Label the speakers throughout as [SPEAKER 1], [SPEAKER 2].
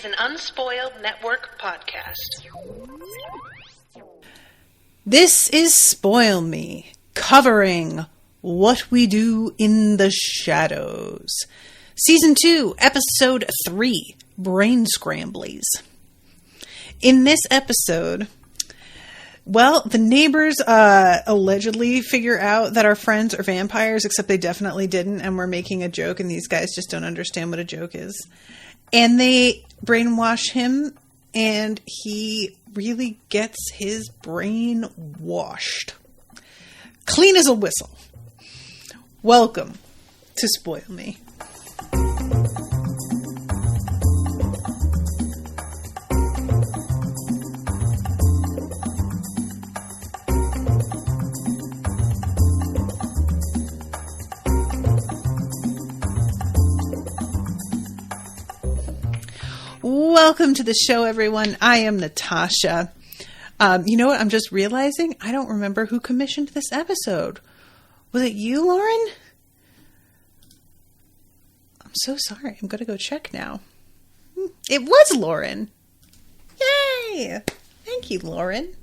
[SPEAKER 1] an Unspoiled Network podcast.
[SPEAKER 2] This is Spoil Me, covering What We Do in the Shadows. Season 2, Episode 3, Brain Scramblies. In this episode, well, the neighbors allegedly figure out that our friends are vampires, except they definitely didn't, and we're making a joke, and these guys just don't understand what a joke is. And they brainwash him, and he really gets his brain washed. Clean as a whistle. Welcome to Spoil Me. Welcome to the show, everyone. I am Natasha. You know what? I'm just realizing I don't remember who commissioned this episode. Was it you, Lauren? I'm so sorry. I'm going to go check now. It was Lauren. Yay! Thank you, Lauren.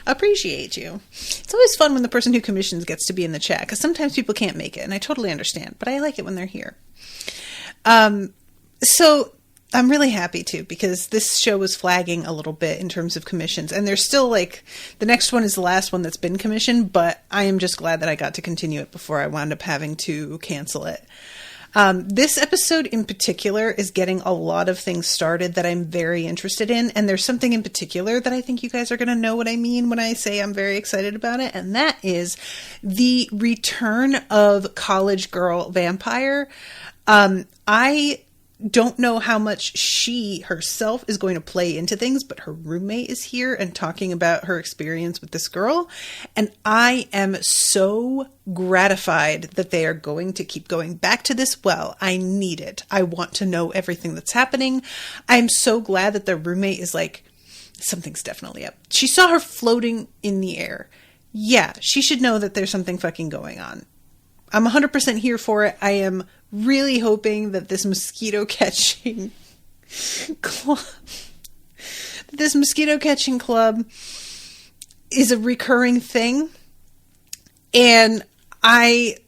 [SPEAKER 2] Appreciate you. It's always fun when the person who commissions gets to be in the chat, because sometimes people can't make it, and I totally understand, but I like it when they're here. So I'm really happy too, because this show was flagging a little bit in terms of commissions, and there's still the next one is the last one that's been commissioned, but I am just glad that I got to continue it before I wound up having to cancel it. This episode in particular is getting a lot of things started that I'm very interested in, and there's something in particular that I think you guys are going to know what I mean when I say I'm very excited about it, and that is the return of college girl vampire. I don't know how much she herself is going to play into things, but her roommate is here and talking about her experience with this girl. And I am so gratified that they are going to keep going back to this well. I need it. I want to know everything that's happening. I'm so glad that the roommate is like, something's definitely up. She saw her floating in the air. Yeah, she should know that there's something fucking going on. I'm 100% here for it. I am really hoping that this mosquito catching club is a recurring thing. And I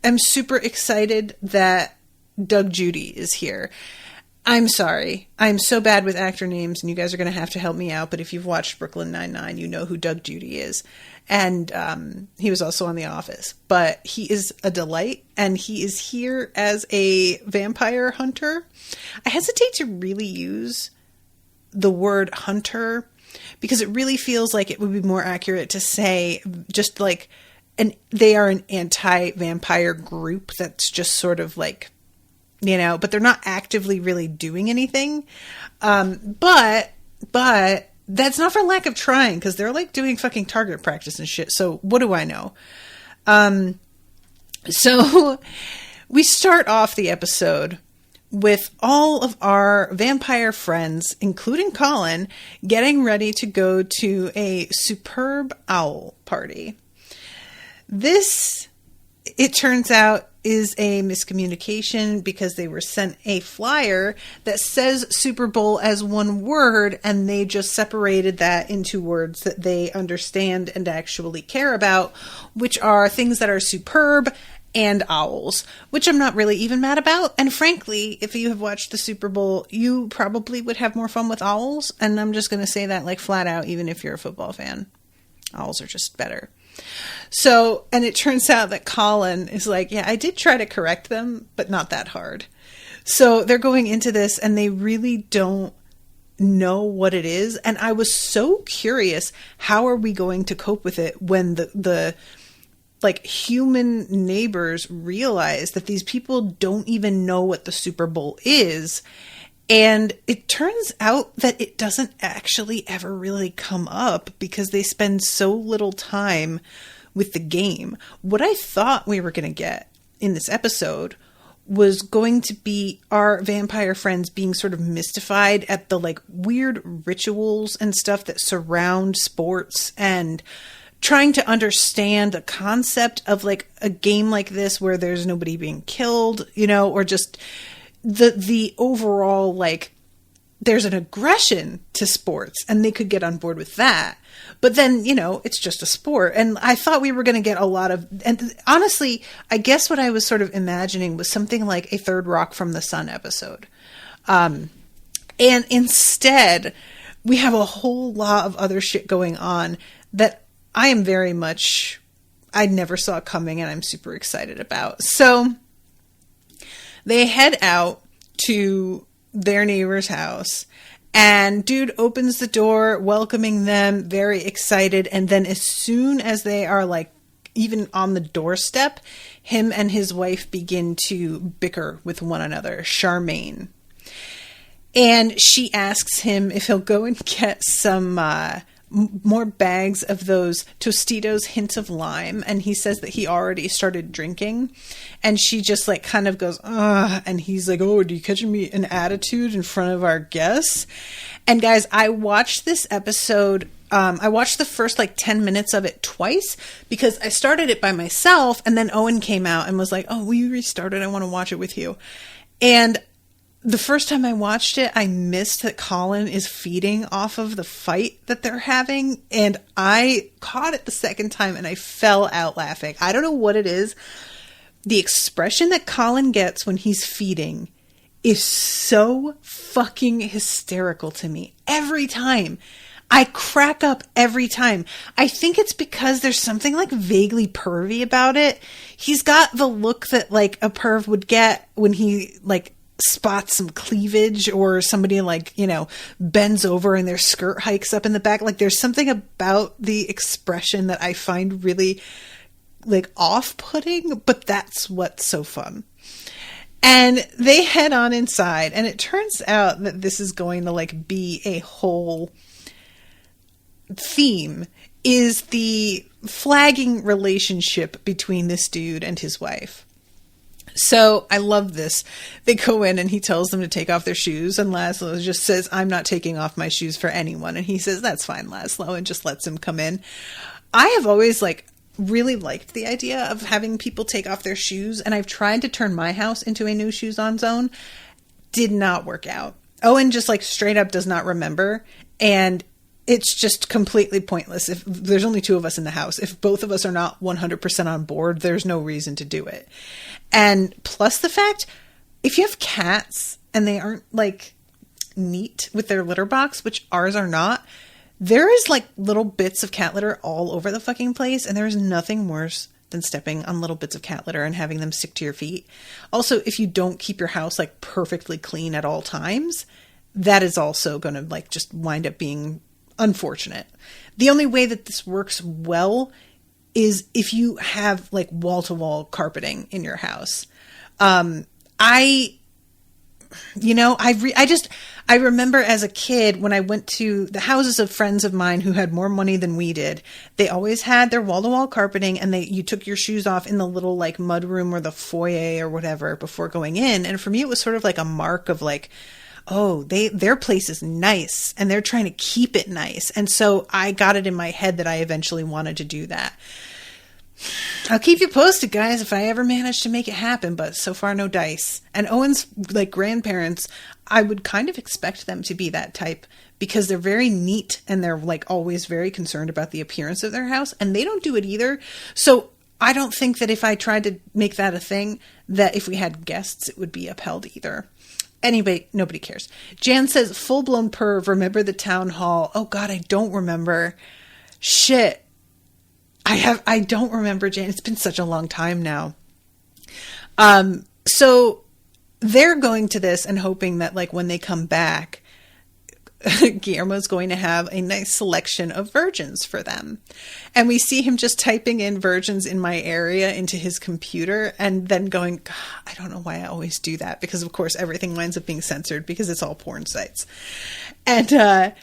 [SPEAKER 2] am super excited that Doug Judy is here. I'm sorry. I'm so bad with actor names, and you guys are going to have to help me out. But if you've watched Brooklyn Nine-Nine, you know who Doug Judy is. And he was also on The Office. But he is a delight, and he is here as a vampire hunter. I hesitate to really use the word hunter, because it really feels like it would be more accurate to say just they are an anti-vampire group that's just sort of but they're not actively really doing anything. But that's not for lack of trying, because they're doing fucking target practice and shit. So what do I know? So we start off the episode with all of our vampire friends, including Colin, getting ready to go to a superb owl party. This, it turns out, is a miscommunication, because they were sent a flyer that says Super Bowl as one word, and they just separated that into words that they understand and actually care about, which are things that are superb and owls, which I'm not really even mad about. And frankly, if you have watched the Super Bowl, you probably would have more fun with owls, and I'm just going to say that flat out, even if you're a football fan. Owls are just better. So, and it turns out that Colin is yeah, I did try to correct them, but not that hard. So they're going into this and they really don't know what it is. And I was so curious, how are we going to cope with it when the human neighbors realize that these people don't even know what the Super Bowl is. And it turns out that it doesn't actually ever really come up, because they spend so little time with the game. What I thought we were going to get in this episode was going to be our vampire friends being sort of mystified at the weird rituals and stuff that surround sports, and trying to understand the concept of a game like this where there's nobody being killed, or just the overall there's an aggression to sports, and they could get on board with that. But then, it's just a sport. And I thought we were going to get a lot of, and honestly, I guess what I was sort of imagining was something like a Third Rock from the Sun episode. And instead, we have a whole lot of other shit going on that I am very much, I never saw coming, and I'm super excited about. So they head out to their neighbor's house, and dude opens the door, welcoming them, very excited. And then as soon as they are like even on the doorstep, him and his wife begin to bicker with one another, Charmaine. And she asks him if he'll go and get some more bags of those Tostitos Hint of Lime. And he says that he already started drinking. And she just like kind of goes, ugh. And he's like, oh, are you catching me an attitude in front of our guests? And guys, I watched this episode. I watched the first like 10 minutes of it twice because I started it by myself. And then Owen came out and was like, oh, will you restart it? I want to watch it with you. And the first time I watched it, I missed that Colin is feeding off of the fight that they're having. And I caught it the second time and I fell out laughing. I don't know what it is. The expression that Colin gets when he's feeding is so fucking hysterical to me. Every time. I crack up every time. I think it's because there's something like vaguely pervy about it. He's got the look that like a perv would get when he like spots some cleavage, or somebody like, bends over and their skirt hikes up in the back. Like there's something about the expression that I find really like off-putting, but that's what's so fun. And they head on inside, and it turns out that this is going to like be a whole theme, is the flagging relationship between this dude and his wife. So I love this. They go in and he tells them to take off their shoes, and Laszlo just says, I'm not taking off my shoes for anyone. And he says, that's fine, Laszlo, and just lets him come in. I have always like really liked the idea of having people take off their shoes, and I've tried to turn my house into a no shoes on zone. Did not work out. Owen just like straight up does not remember, and it's just completely pointless. If there's only two of us in the house, if both of us are not 100% on board, there's no reason to do it. And plus the fact, if you have cats and they aren't like neat with their litter box, which ours are not, there is like little bits of cat litter all over the fucking place. And there is nothing worse than stepping on little bits of cat litter and having them stick to your feet. Also, if you don't keep your house like perfectly clean at all times, that is also going to like just wind up being unfortunate. The only way that this works well is if you have like wall-to-wall carpeting in your house. I remember as a kid when I went to the houses of friends of mine who had more money than we did, they always had their wall-to-wall carpeting, and you took your shoes off in the little like mud room or the foyer or whatever before going in. And for me, it was sort of like a mark of like, oh, their place is nice and they're trying to keep it nice. And so I got it in my head that I eventually wanted to do that. I'll keep you posted, guys, if I ever manage to make it happen, but so far no dice. And Owen's like grandparents, I would kind of expect them to be that type because they're very neat and they're like always very concerned about the appearance of their house, and they don't do it either. So I don't think that if I tried to make that a thing, that if we had guests, it would be upheld either. Anyway, nobody cares. Jan says, full-blown perv, remember the town hall. Oh God, I don't remember. Shit. I don't remember, Jan. It's been such a long time now. So they're going to this and hoping that like when they come back, Guillermo's going to have a nice selection of virgins for them. And we see him just typing in virgins in my area into his computer and then going, I don't know why I always do that, because of course everything winds up being censored because it's all porn sites. And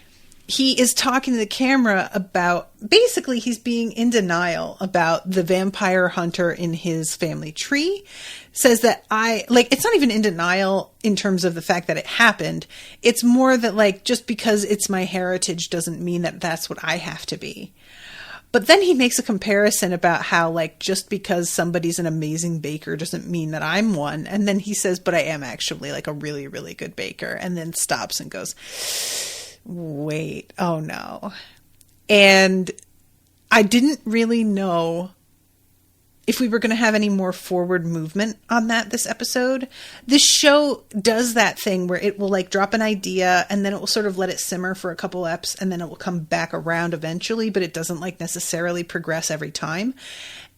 [SPEAKER 2] he is talking to the camera about, basically he's being in denial about the vampire hunter in his family tree. Says that it's not even in denial in terms of the fact that it happened. It's more that like, just because it's my heritage doesn't mean that that's what I have to be. But then he makes a comparison about how, like, just because somebody's an amazing baker doesn't mean that I'm one. And then he says, but I am actually, like, a really, really good baker. And then stops and goes, wait, oh no. And I didn't really know if we were going to have any more forward movement on that this episode. This show does that thing where it will, like, drop an idea and then it will sort of let it simmer for a couple eps and then it will come back around eventually, but it doesn't, like, necessarily progress every time.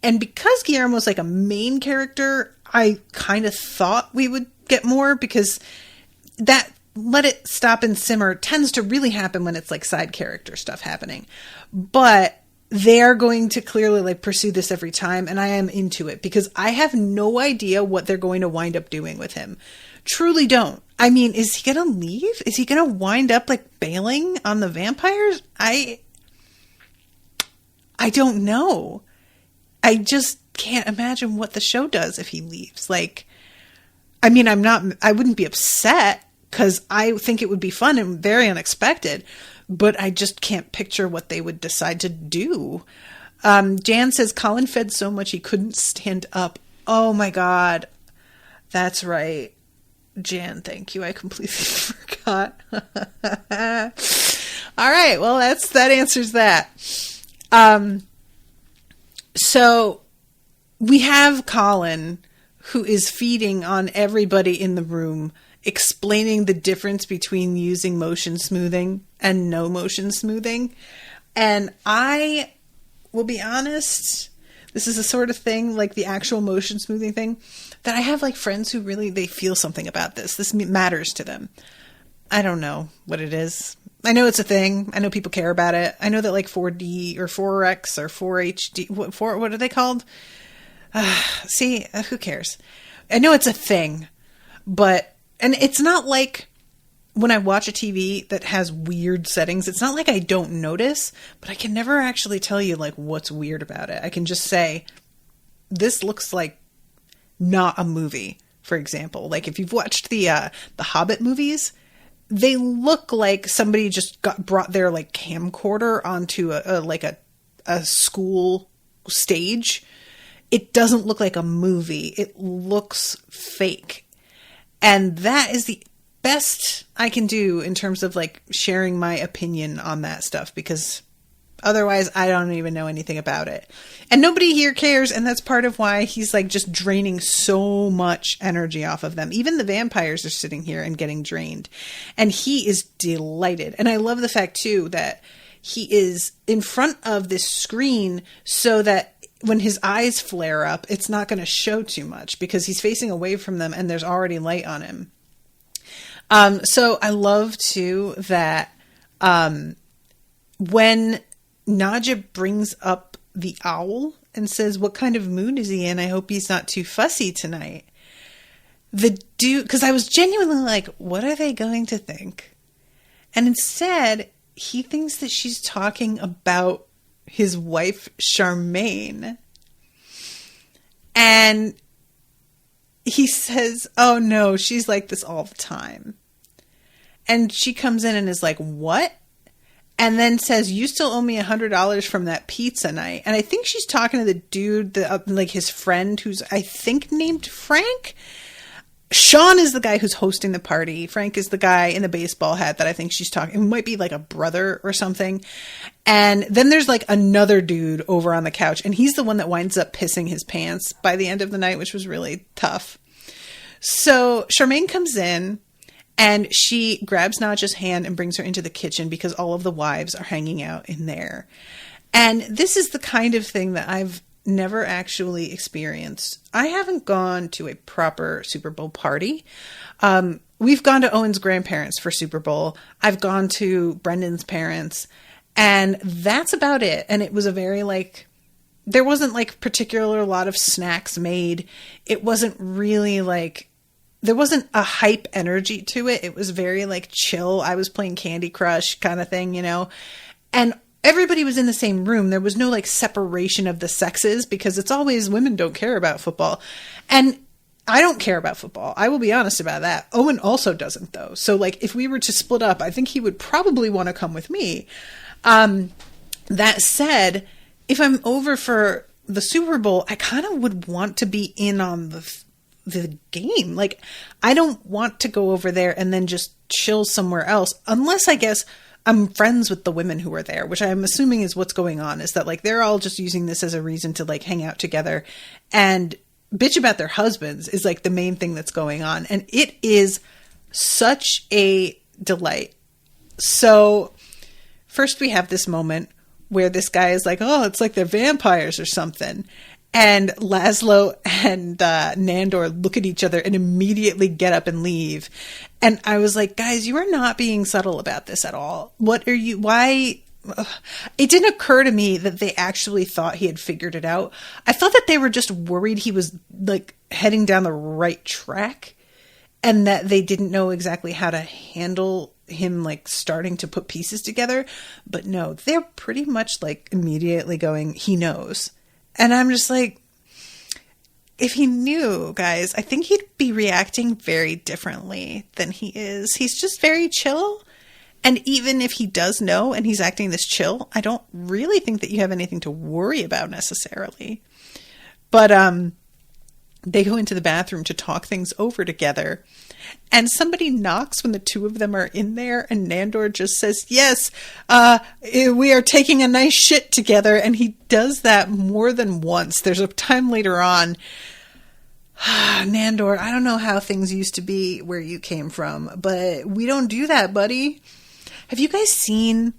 [SPEAKER 2] And because Guillermo's, like, a main character, I kind of thought we would get more, because that let it stop and simmer tends to really happen when it's, like, side character stuff happening. But they're going to clearly, like, pursue this every time, and I am into it because I have no idea what they're going to wind up doing with him. Truly don't. I mean, is he going to leave? Is he going to wind up, like, bailing on the vampires? I don't know. I just can't imagine what the show does if he leaves. Like, I mean, I wouldn't be upset because I think it would be fun and very unexpected, but I just can't picture what they would decide to do. Jan says Colin fed so much he couldn't stand up. Oh my God. That's right. Jan, thank you. I completely forgot. All right. Well, that answers that. So we have Colin, who is feeding on everybody in the room, explaining the difference between using motion smoothing and no motion smoothing. And I will be honest, this is the sort of thing, like the actual motion smoothing thing, that I have, like, friends who really, they feel something about this. This matters to them. I don't know what it is. I know it's a thing. I know people care about it. I know that, like, 4D or 4X or 4HD, what are they called? Who cares? I know it's a thing, but, and it's not like when I watch a TV that has weird settings, it's not like I don't notice, but I can never actually tell you, like, what's weird about it. I can just say, this looks like not a movie, for example. Like, if you've watched the Hobbit movies, they look like somebody just brought their, like, camcorder onto a school stage. It doesn't look like a movie. It looks fake. And that is the best I can do in terms of, like, sharing my opinion on that stuff, because otherwise I don't even know anything about it. And nobody here cares, and that's part of why he's, like, just draining so much energy off of them. Even the vampires are sitting here and getting drained. And he is delighted. And I love the fact, too, that he is in front of this screen so that when his eyes flare up, it's not going to show too much because he's facing away from them and there's already light on him. So I love, too, that when Nadja brings up the owl and says, what kind of mood is he in? I hope he's not too fussy tonight. The dude, because I was genuinely like, what are they going to think? And instead, he thinks that she's talking about his wife, Charmaine. And he says, oh no, she's like this all the time. And she comes in and is like, what? And then says, you still owe me $100 from that pizza night. And I think she's talking to the dude, like his friend, who's, I think, named Frank. Shawn is the guy who's hosting the party. Frank is the guy in the baseball hat that I think she's talking. It might be like a brother or something. And then there's, like, another dude over on the couch, and he's the one that winds up pissing his pants by the end of the night, which was really tough. So Charmaine comes in, and she grabs Nadja's hand and brings her into the kitchen because all of the wives are hanging out in there. And this is the kind of thing that I've never actually experienced. I haven't gone to a proper Super Bowl party. We've gone to Owen's grandparents for Super Bowl. I've gone to Brendan's parents, and that's about it. And it was a very, like, there wasn't, like, particular a lot of snacks made. It wasn't really, like, there wasn't a hype energy to it. It was very, like, chill. I was playing Candy Crush kind of thing, you know, and everybody was in the same room. There was no, like, separation of the sexes because it's always women don't care about football. And I don't care about football. I will be honest about that. Owen also doesn't, though. So, like, if we were to split up, I think he would probably want to come with me. That said, if I'm over for the Super Bowl, I kind of would want to be in on the game. Like, I don't want to go over there and then just chill somewhere else, unless I guess I'm friends with the women who are there, which I'm assuming is what's going on, is that like they're all just using this as a reason to like hang out together and bitch about their husbands is like the main thing that's going on. And it is such a delight. So first we have this moment where this guy is like, oh, it's like they're vampires or something. And Laszlo and Nandor look at each other and immediately get up and leave. And I was like, guys, you are not being subtle about this at all. Why? It didn't occur to me that they actually thought he had figured it out. I thought that they were just worried he was like heading down the right track and that they didn't know exactly how to handle him like starting to put pieces together. But no, they're pretty much like immediately going, he knows. And I'm just like, if he knew, guys, I think he'd be reacting very differently than he is. He's just very chill. And even if he does know and he's acting this chill, I don't really think that you have anything to worry about necessarily. But they go into the bathroom to talk things over together. And somebody knocks when the two of them are in there. And Nandor just says, yes, we are taking a nice shit together. And he does that more than once. There's a time later on. Nandor, I don't know how things used to be where you came from, but we don't do that, buddy. Have you guys seen?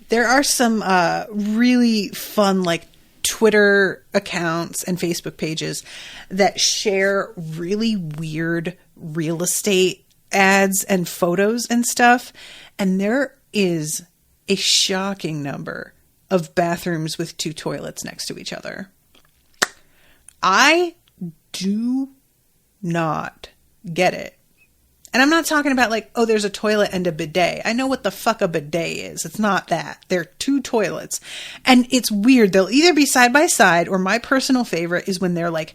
[SPEAKER 2] There are some really fun, like, Twitter accounts and Facebook pages that share really weird real estate ads and photos and stuff. And there is a shocking number of bathrooms with two toilets next to each other. I do not get it. And I'm not talking about like, oh, there's a toilet and a bidet. I know what the fuck a bidet is. It's not that. They're two toilets. And it's weird. They'll either be side by side, or my personal favorite is when they're like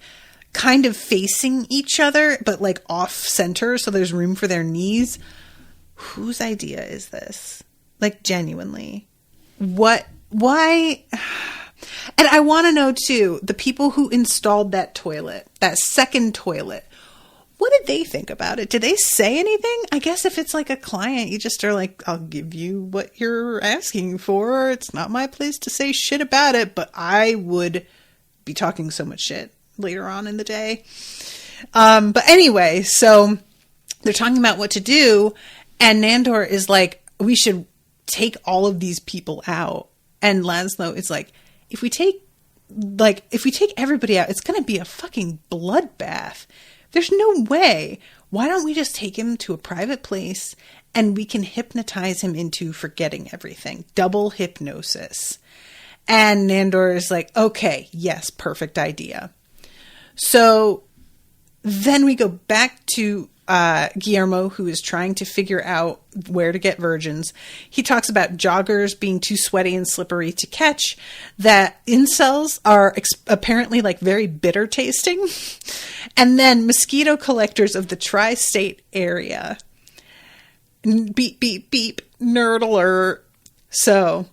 [SPEAKER 2] kind of facing each other, but like off center. So there's room for their knees. Whose idea is this? Like, genuinely. What? Why? And I want to know too, the people who installed that toilet, that second toilet, what did they think about it? Did they say anything? I guess if it's like a client, you just are like, I'll give you what you're asking for. It's not my place to say shit about it, but I would be talking so much shit later on in the day. But anyway, so they're talking about what to do. And Nandor is like, we should take all of these people out. And Laszlo is like, if we take everybody out, it's going to be a fucking bloodbath. There's no way. Why don't we just take him to a private place and we can hypnotize him into forgetting everything? Double hypnosis. And Nandor is like, okay, yes, perfect idea. So then we go back to Guillermo, who is trying to figure out where to get virgins. He talks about joggers being too sweaty and slippery to catch, that incels are apparently like very bitter tasting, and then mosquito collectors of the tri-state area. Beep, beep, beep, nerd alert. So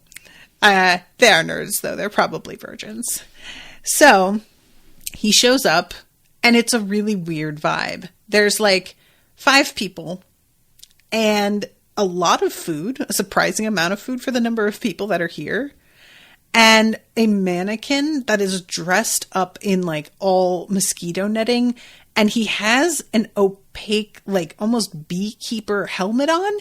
[SPEAKER 2] they are nerds, though. They're probably virgins. So he shows up, and it's a really weird vibe. There's like 5 people and a lot of food, a surprising amount of food for the number of people that are here, and a mannequin that is dressed up in like all mosquito netting, and he has an opaque, like almost beekeeper helmet on.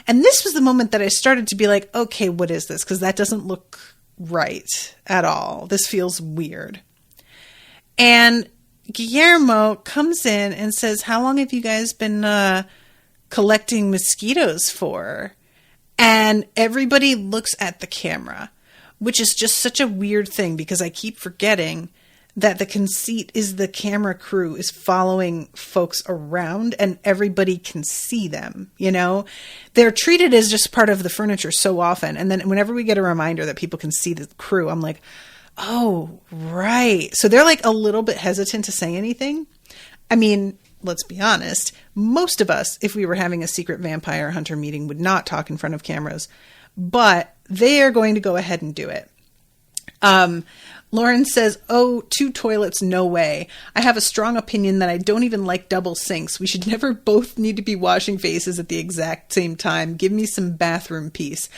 [SPEAKER 2] And this was the moment that I started to be like, okay, what is this? Because that doesn't look right at all. This feels weird. And Guillermo comes in and says, how long have you guys been collecting mosquitoes for? And everybody looks at the camera, which is just such a weird thing because I keep forgetting that the conceit is the camera crew is following folks around and everybody can see them, you know? They're treated as just part of the furniture so often. And then whenever we get a reminder that people can see the crew, I'm like, oh, right. So they're like a little bit hesitant to say anything. I mean, let's be honest. Most of us, if we were having a secret vampire hunter meeting, would not talk in front of cameras, but they are going to go ahead and do it. Lauren says, oh, 2 toilets, no way. I have a strong opinion that I don't even like double sinks. We should never both need to be washing faces at the exact same time. Give me some bathroom peace.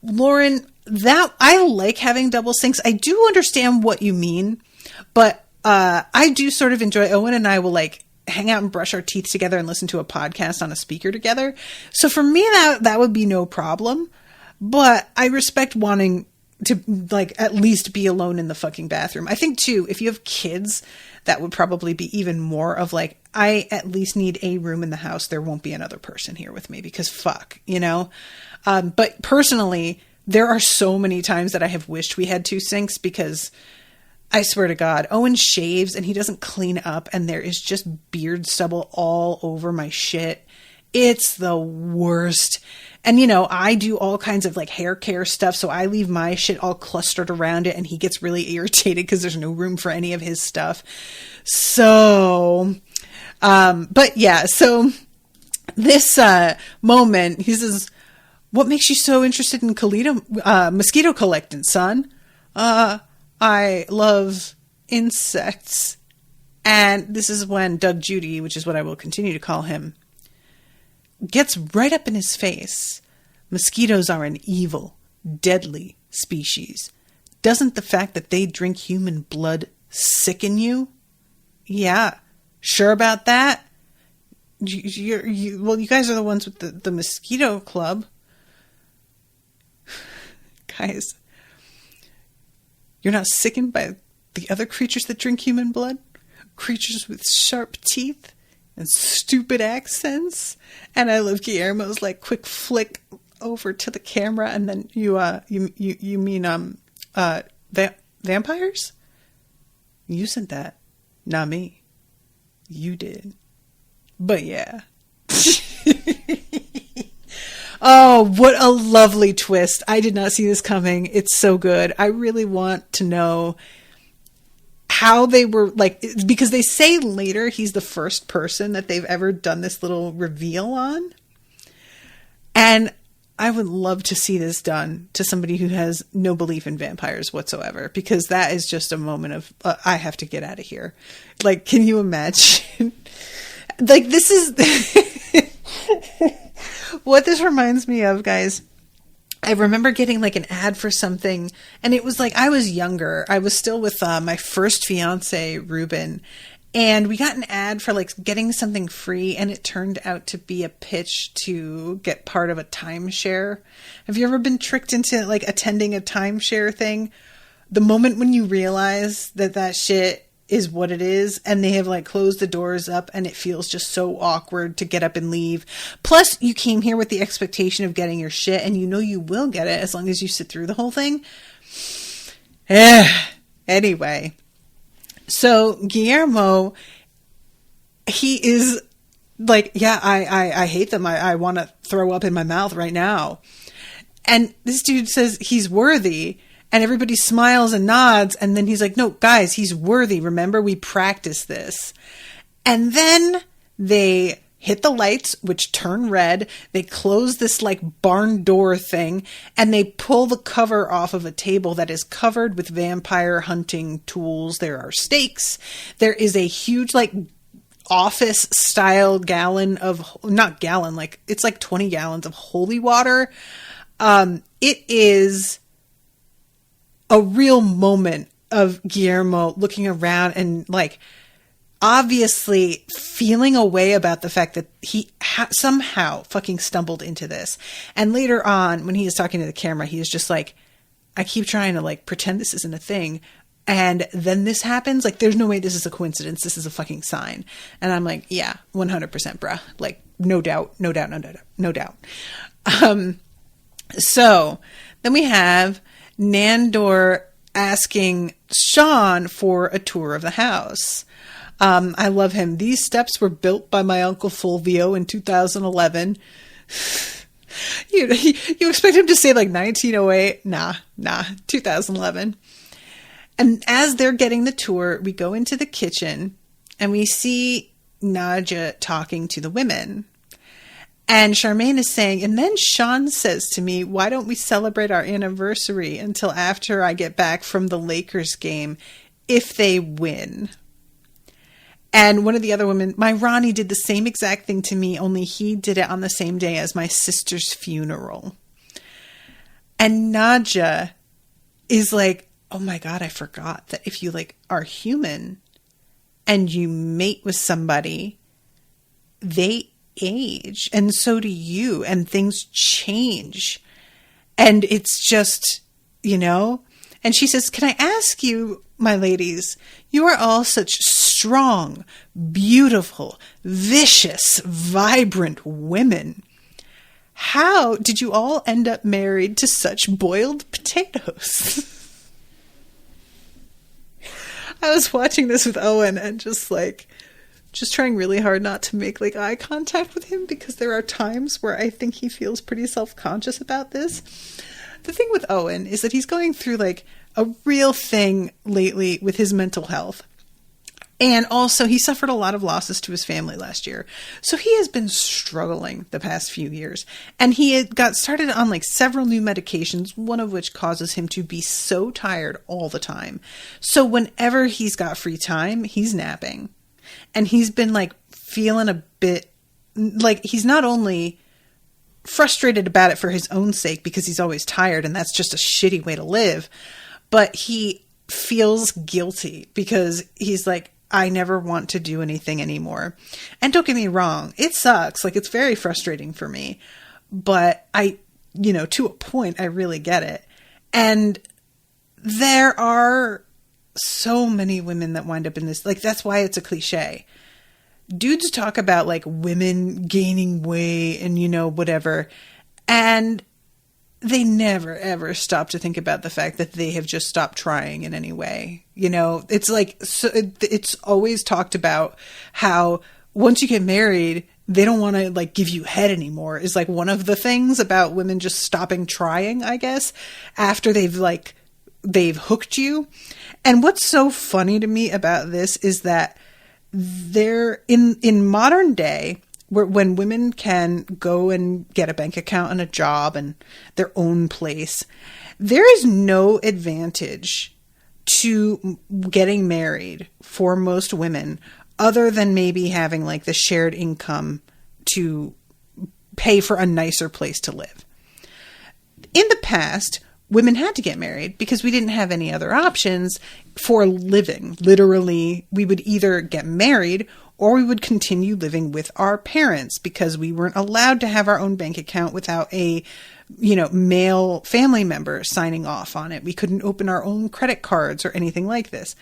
[SPEAKER 2] Lauren, that I like having double sinks. I do understand what you mean, but I do sort of enjoy, Owen and I will like hang out and brush our teeth together and listen to a podcast on a speaker together. So for me, that would be no problem, but I respect wanting to like at least be alone in the fucking bathroom. I think too, if you have kids, that would probably be even more of like, I at least need a room in the house. There won't be another person here with me because fuck, you know? But personally, there are so many times that I have wished we had 2 sinks because I swear to God, Owen shaves and he doesn't clean up and there is just beard stubble all over my shit. It's the worst. And, you know, I do all kinds of like hair care stuff. So I leave my shit all clustered around it and he gets really irritated because there's no room for any of his stuff. So, but yeah, so this moment, he says, what makes you so interested in mosquito collecting, son? I love insects. And this is when Doug Judy, which is what I will continue to call him, gets right up in his face. Mosquitoes are an evil, deadly species. Doesn't the fact that they drink human blood sicken you? Yeah. Sure about that? Well, you guys are the ones with the mosquito club. Guys, you're not sickened by the other creatures that drink human blood? Creatures with sharp teeth and stupid accents. And I love Guillermo's like quick flick over to the camera, and then you mean vampires? You said that, not me. You did. But yeah. Oh, what a lovely twist. I did not see this coming. It's so good. I really want to know how they were like, because they say later he's the first person that they've ever done this little reveal on. And I would love to see this done to somebody who has no belief in vampires whatsoever, because that is just a moment of, I have to get out of here. Like, can you imagine? Like, this is what this reminds me of, guys. I remember getting like an ad for something, and it was like, I was younger. I was still with my first fiance, Ruben, and we got an ad for like getting something free, and it turned out to be a pitch to get part of a timeshare. Have you ever been tricked into like attending a timeshare thing? The moment when you realize that shit is what it is, and they have like closed the doors up, and it feels just so awkward to get up and leave. Plus, you came here with the expectation of getting your shit, and you know you will get it as long as you sit through the whole thing. Anyway, so Guillermo, he is like, yeah, I hate them. I want to throw up in my mouth right now. And this dude says he's worthy. And everybody smiles and nods. And then he's like, no, guys, he's worthy. Remember, we practiced this. And then they hit the lights, which turn red. They close this like barn door thing, and they pull the cover off of a table that is covered with vampire hunting tools. There are stakes. There is a huge like office style gallon of, not gallon, like it's like 20 gallons of holy water. It is a real moment of Guillermo looking around and like obviously feeling a way about the fact that he somehow fucking stumbled into this. And later on, when he is talking to the camera, he is just like, I keep trying to like pretend this isn't a thing. And then this happens. Like, there's no way this is a coincidence. This is a fucking sign. And I'm like, yeah, 100%, bruh. Like, no doubt. So then we have Nandor asking Shawn for a tour of the house. I love him. These steps were built by my Uncle Fulvio in 2011. You expect him to say like 1908? Nah, 2011. And as they're getting the tour, we go into the kitchen and we see Nadja talking to the women. And Charmaine is saying, and then Shawn says to me, why don't we celebrate our anniversary until after I get back from the Lakers game if they win? And one of the other women, my Ronnie, did the same exact thing to me, only he did it on the same day as my sister's funeral. And Nadja is like, oh my God, I forgot that if you like are human and you mate with somebody, they age, and so do you, and things change, and it's just, and she says, can I ask you, my ladies, you are all such strong, beautiful, vicious, vibrant women. How did you all end up married to such boiled potatoes? I was watching this with Owen and just trying really hard not to make eye contact with him, because there are times where I think he feels pretty self-conscious about this. The thing with Owen is that he's going through a real thing lately with his mental health. And also he suffered a lot of losses to his family last year. So he has been struggling the past few years. And he had got started on several new medications, one of which causes him to be so tired all the time. So whenever he's got free time, he's napping. And he's been feeling a bit he's not only frustrated about it for his own sake because he's always tired and that's just a shitty way to live, but he feels guilty because he's I never want to do anything anymore. And don't get me wrong, it sucks. It's very frustrating for me, but I, to a point, I really get it. And there are so many women that wind up in this, that's why it's a cliche. Dudes talk about women gaining weight and whatever, and they never ever stop to think about the fact that they have just stopped trying in any way. It's so it's always talked about how once you get married, they don't want to give you head anymore, is one of the things about women just stopping trying, I guess, after they've hooked you. And what's so funny to me about this is that they're in modern day, when women can go and get a bank account and a job and their own place, there is no advantage to getting married for most women other than maybe having the shared income to pay for a nicer place to live. In the past, women had to get married because we didn't have any other options for living. Literally, we would either get married or we would continue living with our parents because we weren't allowed to have our own bank account without a, male family member signing off on it. We couldn't open our own credit cards or anything like this.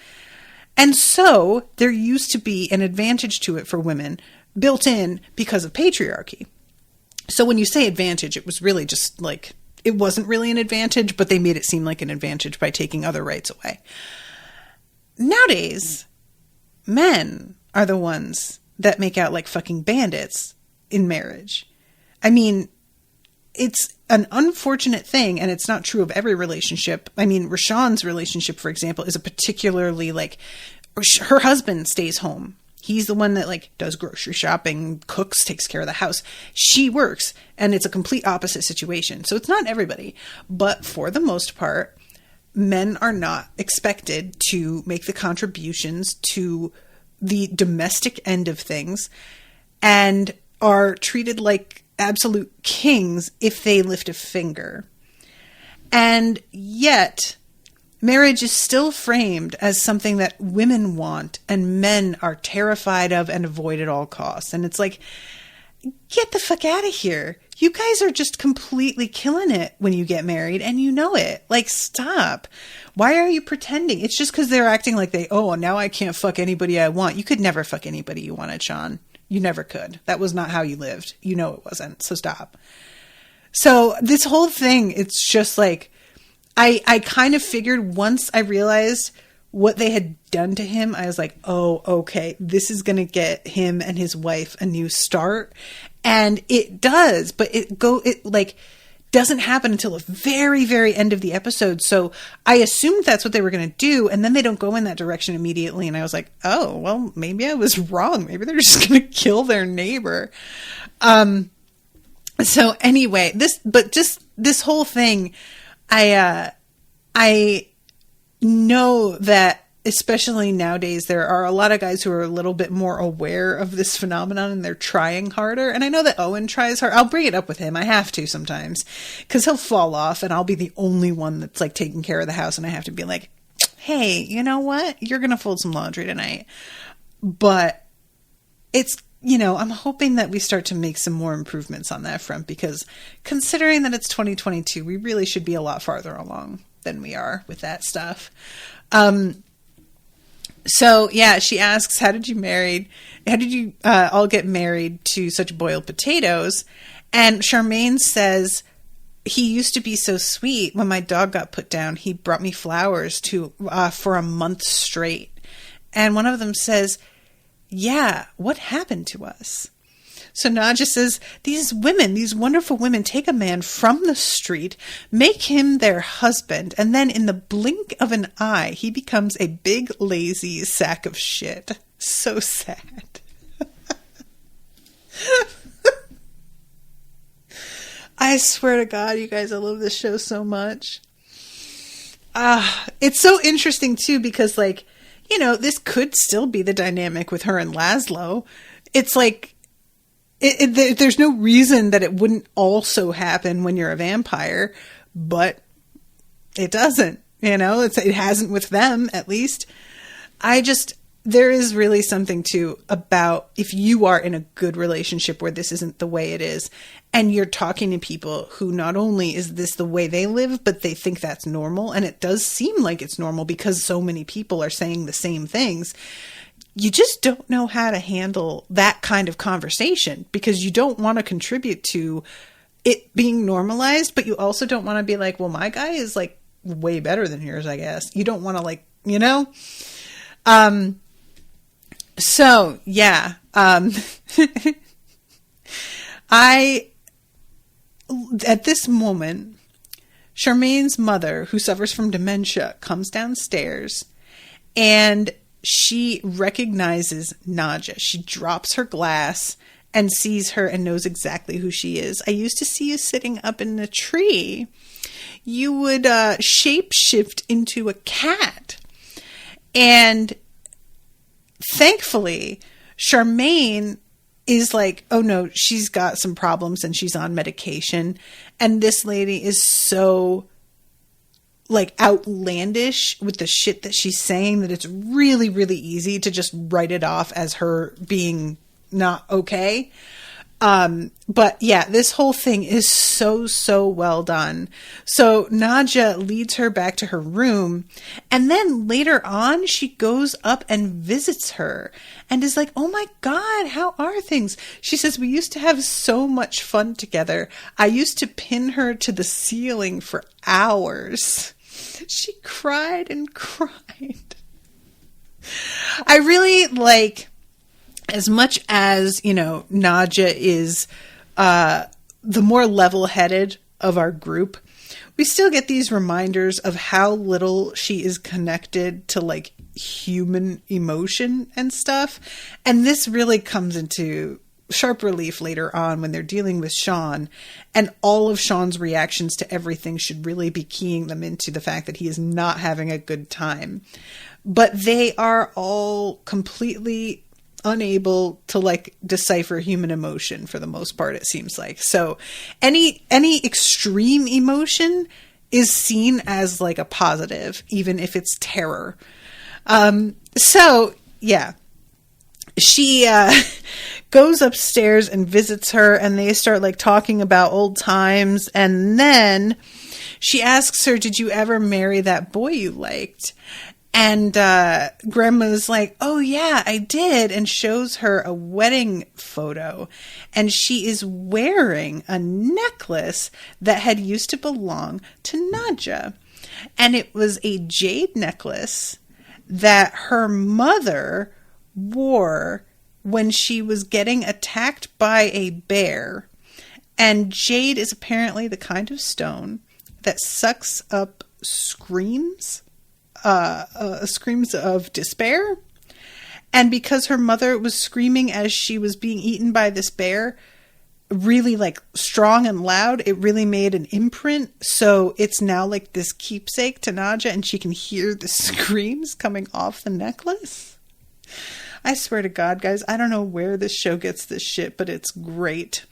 [SPEAKER 2] And so there used to be an advantage to it for women built in because of patriarchy. So when you say advantage, it was really just it wasn't really an advantage, but they made it seem like an advantage by taking other rights away. Nowadays, men are the ones that make out like fucking bandits in marriage. I mean, it's an unfortunate thing, and it's not true of every relationship. I mean, Rashawn's relationship, for example, is a particularly her husband stays home. He's the one that does grocery shopping, cooks, takes care of the house. She works, and it's a complete opposite situation. So it's not everybody, but for the most part, men are not expected to make the contributions to the domestic end of things and are treated like absolute kings if they lift a finger. And yet, marriage is still framed as something that women want and men are terrified of and avoid at all costs. And it's get the fuck out of here. You guys are just completely killing it when you get married, and you know it. Stop. Why are you pretending? It's just because they're acting like now I can't fuck anybody I want. You could never fuck anybody you wanted, Shawn. You never could. That was not how you lived. You know it wasn't. So stop. So this whole thing, it's just I kind of figured once I realized what they had done to him, I was oh, okay, this is going to get him and his wife a new start. And it does, but it doesn't happen until the very, very end of the episode. So I assumed that's what they were going to do. And then they don't go in that direction immediately. And I was oh, well, maybe I was wrong. Maybe they're just going to kill their neighbor. So anyway, this whole thing, I know that especially nowadays, there are a lot of guys who are a little bit more aware of this phenomenon and they're trying harder. And I know that Owen tries hard. I'll bring it up with him. I have to sometimes because he'll fall off and I'll be the only one that's like taking care of the house. And I have to be like, hey, you know what? You're going to fold some laundry tonight. But it's, I'm hoping that we start to make some more improvements on that front because considering that it's 2022, we really should be a lot farther along than we are with that stuff. So yeah, she asks, how did you all get married to such boiled potatoes? And Charmaine says, he used to be so sweet. When my dog got put down, he brought me flowers for a month straight. And one of them says, yeah, what happened to us? So Nadja says, these wonderful women take a man from the street, make him their husband, and then in the blink of an eye, he becomes a big, lazy sack of shit. So sad. I swear to God, you guys, I love this show so much. It's so interesting, too, because, this could still be the dynamic with her and Laszlo. It's like, there's no reason that it wouldn't also happen when you're a vampire, but it doesn't, it hasn't with them, at least. There is really something too about if you are in a good relationship where this isn't the way it is, and you're talking to people who not only is this the way they live, but they think that's normal. And it does seem like it's normal because so many people are saying the same things. You just don't know how to handle that kind of conversation because you don't want to contribute to it being normalized, but you also don't want to be like, well, my guy is like way better than yours, I guess. You don't want to so yeah, at this moment, Charmaine's mother, who suffers from dementia, comes downstairs and she recognizes Nadja. She drops her glass and sees her and knows exactly who she is. I used to see you sitting up in the tree. You would shapeshift into a cat. And thankfully, Charmaine is like, oh no, she's got some problems and she's on medication. And this lady is so outlandish with the shit that she's saying that it's really, really easy to just write it off as her being not okay. But yeah, this whole thing is so well done. So Nadja leads her back to her room, and then later on she goes up and visits her and is like, oh my God, how are things? She says, we used to have so much fun together. I used to pin her to the ceiling for hours. She cried and cried. I really as much as, Nadja is the more level-headed of our group, we still get these reminders of how little she is connected to human emotion and stuff. And this really comes into sharp relief later on when they're dealing with Shawn, and all of Shawn's reactions to everything should really be keying them into the fact that he is not having a good time. But they are all completely unable to decipher human emotion for the most part, it seems like. So any extreme emotion is seen as a positive, even if it's terror. So yeah, she goes upstairs and visits her, and they start talking about old times. And then she asks her, did you ever marry that boy you liked? And Grandma's like, oh yeah, I did, and shows her a wedding photo. And she is wearing a necklace that had used to belong to Nadja. And it was a jade necklace that her mother wore when she was getting attacked by a bear. And jade is apparently the kind of stone that sucks up screams of despair. And because her mother was screaming as she was being eaten by this bear, really like strong and loud. It really made an imprint. So it's now like this keepsake to Nadja, and she can hear the screams coming off the necklace. I swear to God, guys, I don't know where this show gets this shit, but it's great.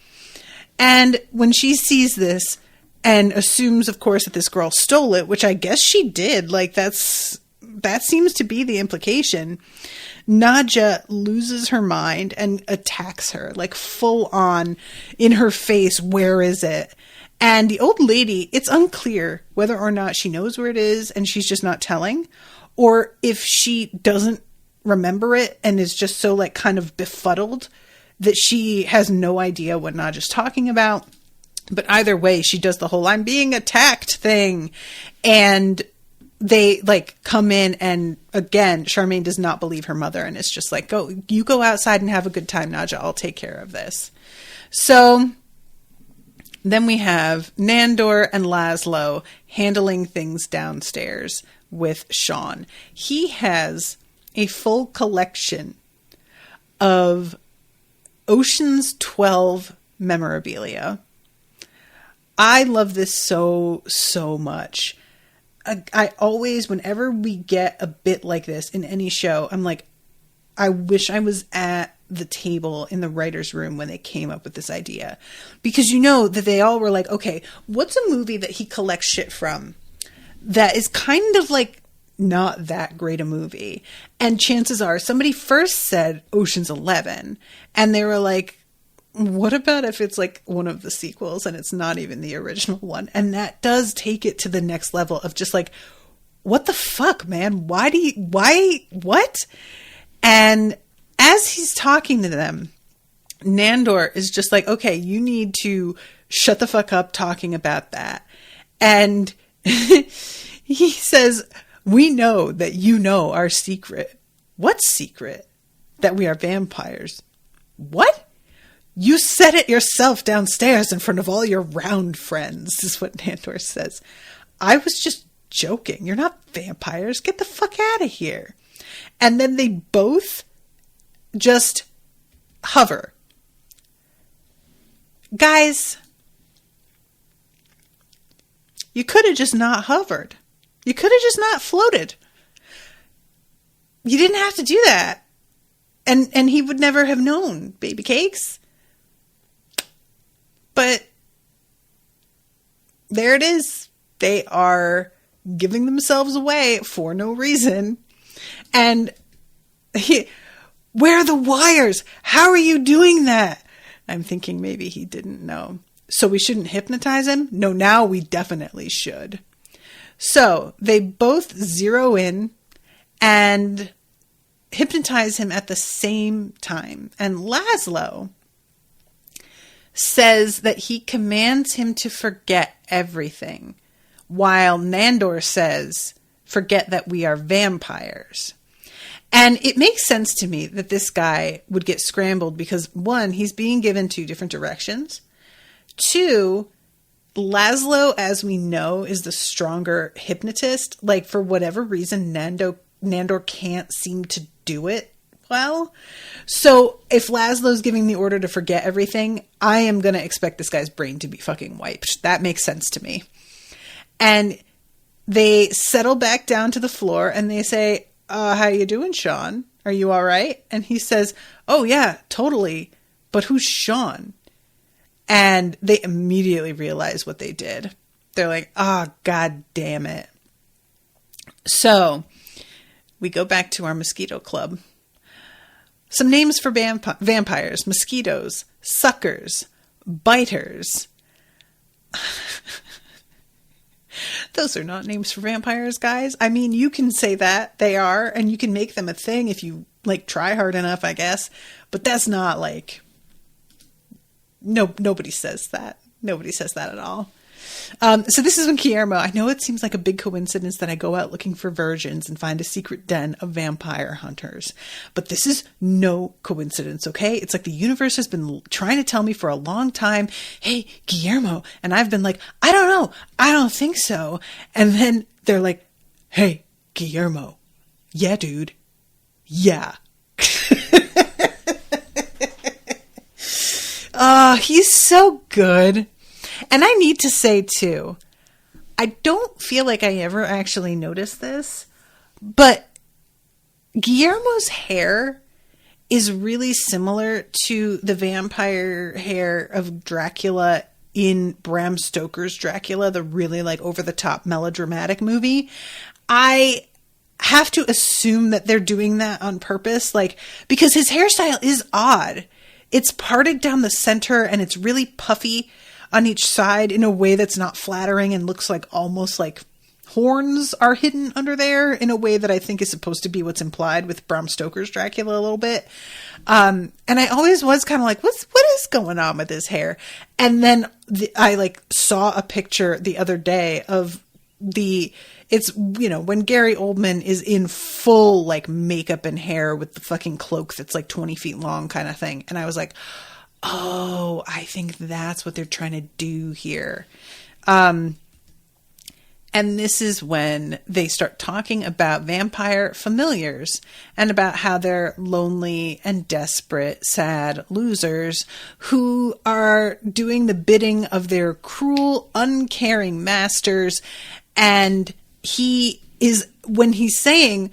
[SPEAKER 2] And when she sees this and assumes, of course, that this girl stole it, which I guess she did, like that seems to be the implication, Nadja loses her mind and attacks her, like full on in her face. Where is it? And the old lady, it's unclear whether or not she knows where it is and she's just not telling, or if she doesn't remember it and is just so like kind of befuddled that she has no idea what Nadja's talking about. But either way, she does the whole "I'm being attacked" thing. And they like come in, and again, Charmaine does not believe her mother, and it's just like, you go outside and have a good time, Nadja. I'll take care of this. So then we have Nandor and Laszlo handling things downstairs with Shawn. He has a full collection of Ocean's 12 memorabilia. I love this so much. I always, whenever we get a bit like this in any show, I'm like, I wish I was at the table in the writer's room when they came up with this idea. Because you know that they all were like, okay, what's a movie that he collects shit from that is kind of like not that great a movie? And chances are somebody first said Ocean's 11, and they were like, what about if it's like one of the sequels and it's not even the original one? And that does take it to the next level of just like, what the fuck, man? What? And as he's talking to them, Nandor is just like, okay, you need to shut the fuck up talking about that. And he says, we know that you know our secret. What secret? That we are vampires. What? You said it yourself downstairs in front of all your round friends, is what Nandor says. I was just joking. You're not vampires. Get the fuck out of here. And then they both just hover. Guys, you could have just not hovered. You could have just not floated. You didn't have to do that. And he would never have known, baby cakes. But there it is. They are giving themselves away for no reason. And where are the wires? How are you doing that? I'm thinking maybe he didn't know. So we shouldn't hypnotize him? No, now we definitely should. So they both zero in and hypnotize him at the same time. And Laszlo says that he commands him to forget everything, while Nandor says, forget that we are vampires. And it makes sense to me that this guy would get scrambled because, one, he's being given two different directions. Two, Laszlo, as we know, is the stronger hypnotist. Like, for whatever reason, Nandor can't seem to do it well. So if Laszlo's giving the order to forget everything, I am going to expect this guy's brain to be fucking wiped. That makes sense to me. And they settle back down to the floor and they say, how you doing, Shawn? Are you all right? And he says, oh yeah, totally. But who's Shawn? And they immediately realize what they did. They're like, God damn it. So we go back to our mosquito club. Some names for vampires: mosquitoes, suckers, biters. Those are not names for vampires, guys. I mean, you can say that they are, and you can make them a thing if you like try hard enough, I guess. But that's not like, nobody says that. Nobody says that at all. So this is when Guillermo, I know it seems like a big coincidence that I go out looking for virgins and find a secret den of vampire hunters, but this is no coincidence, okay? It's like the universe has been trying to tell me for a long time, hey, Guillermo, and I've been like, I don't know, I don't think so. And then they're like, hey, Guillermo, yeah, dude, yeah. He's so good. And I need to say, too, I don't feel like I ever actually noticed this, but Guillermo's hair is really similar to the vampire hair of Dracula in Bram Stoker's Dracula, the really like over-the-top melodramatic movie. I have to assume that they're doing that on purpose, like, because his hairstyle is odd. It's parted down the center and it's really puffy on each side in a way that's not flattering and looks like almost like horns are hidden under there in a way that I think is supposed to be what's implied with Bram Stoker's Dracula a little bit. And I always was kind of like, what is going on with his hair? And then I like saw a picture the other day of it's, you know, when Gary Oldman is in full like makeup and hair with the fucking cloak that's like 20 feet long kind of thing. And I was like, oh, I think that's what they're trying to do here. And this is when they start talking about vampire familiars and about how they're lonely and desperate, sad losers who are doing the bidding of their cruel, uncaring masters. And when he's saying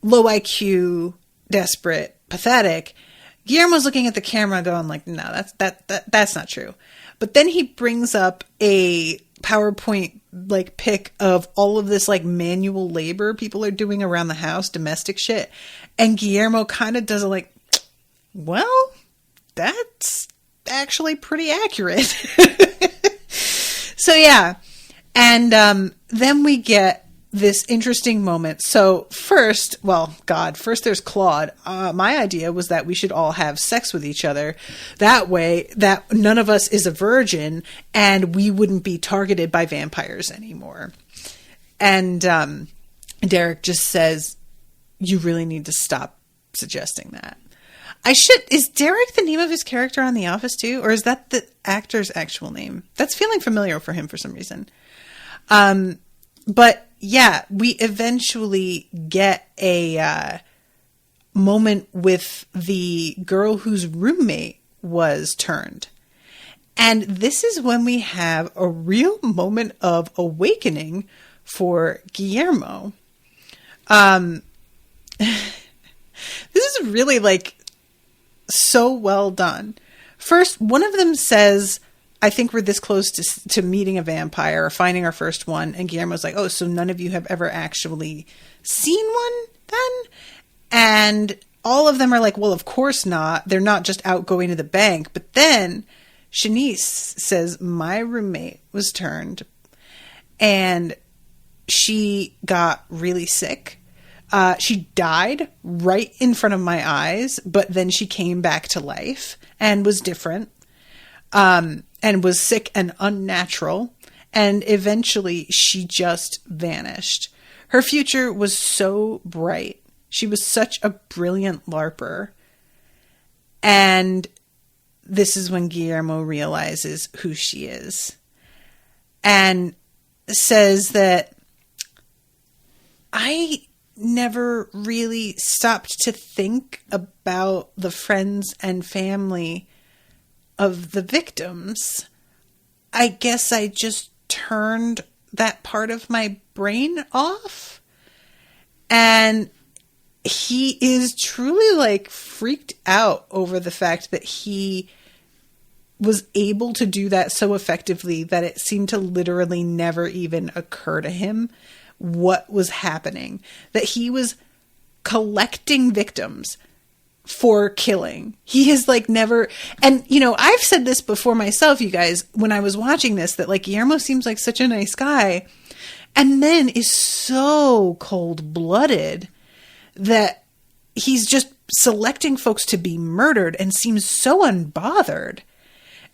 [SPEAKER 2] low IQ, desperate, pathetic, Guillermo's looking at the camera going like, no, that's not true. But then he brings up a PowerPoint like pic of all of this like manual labor people are doing around the house, domestic shit. And Guillermo kind of does it like, well, that's actually pretty accurate. So yeah. And then we get this interesting moment. So first there's Claude. My idea was that we should all have sex with each other. That way that none of us is a virgin and we wouldn't be targeted by vampires anymore. And Derek just says, you really need to stop suggesting that. Is Derek the name of his character on The Office too? Or is that the actor's actual name? That's feeling familiar for him for some reason. But yeah, we eventually get a moment with the girl whose roommate was turned. And this is when we have a real moment of awakening for Guillermo. This is really like so well done. First, one of them says, I think we're this close to meeting a vampire or finding our first one. And Guillermo's like, oh, so none of you have ever actually seen one then? And all of them are like, well, of course not. They're not just out going to the bank. But then Shanice says, my roommate was turned and she got really sick. She died right in front of my eyes, but then she came back to life and was different. And was sick and unnatural, and eventually she just vanished. Her future was so bright. She was such a brilliant LARPer. And this is when Guillermo realizes who she is. And says that I never really stopped to think about the friends and family of the victims. I guess I just turned that part of my brain off. And he is truly like freaked out over the fact that he was able to do that so effectively that it seemed to literally never even occur to him what was happening. That he was collecting victims for killing. He has like never, and you know, I've said this before myself, you guys, when I was watching this, that like Guillermo seems like such a nice guy and then is so cold-blooded that he's just selecting folks to be murdered and seems so unbothered.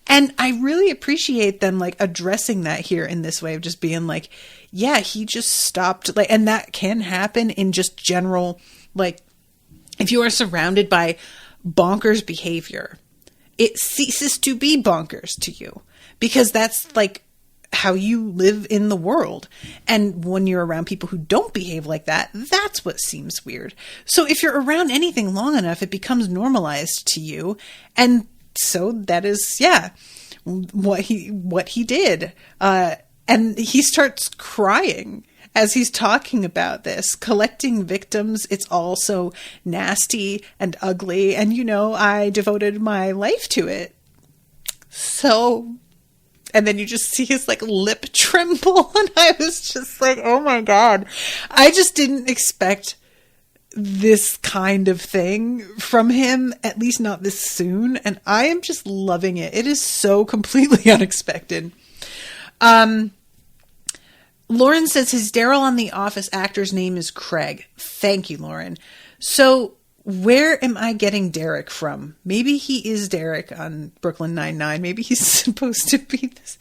[SPEAKER 2] And I really appreciate them like addressing that here in this way of just being like, yeah, he just stopped, like, and that can happen in just general, like, if you are surrounded by bonkers behavior, it ceases to be bonkers to you because that's like how you live in the world. And when you're around people who don't behave like that, that's what seems weird. So if you're around anything long enough, it becomes normalized to you. And so that is, yeah, what he did. And he starts crying as he's talking about this. Collecting victims, it's all so nasty and ugly. And, you know, I devoted my life to it. So, and then you just see his like lip tremble. And I was just like, oh my God. I just didn't expect this kind of thing from him, at least not this soon. And I am just loving it. It is so completely unexpected. Lauren says his Daryl on The Office actor's name is Craig. Thank you, Lauren. So where am I getting Derek from? Maybe he is Derek on Brooklyn Nine-Nine. Maybe he's supposed to be this.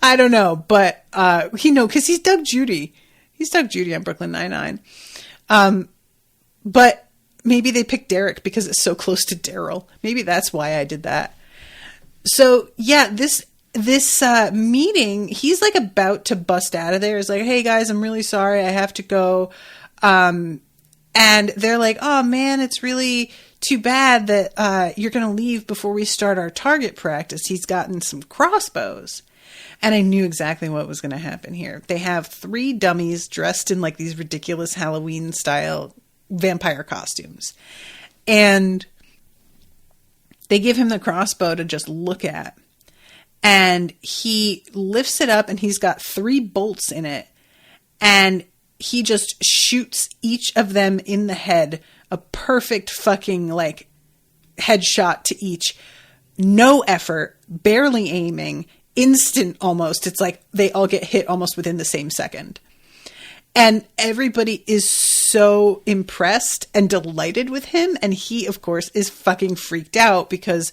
[SPEAKER 2] I don't know. But, because he's Doug Judy. He's Doug Judy on Brooklyn Nine-Nine. But maybe they picked Derek because it's so close to Daryl. Maybe that's why I did that. So, yeah, this meeting, he's like about to bust out of there. He's like, hey guys, I'm really sorry. I have to go. And they're like, oh man, it's really too bad that you're going to leave before we start our target practice. He's gotten some crossbows. And I knew exactly what was going to happen here. They have 3 dummies dressed in like these ridiculous Halloween style vampire costumes. And they give him the crossbow to just look at. And he lifts it up and he's got 3 bolts in it. And he just shoots each of them in the head. A perfect fucking like headshot to each. No effort, barely aiming, instant almost. It's like they all get hit almost within the same second. And everybody is so impressed and delighted with him. And he, of course, is fucking freaked out because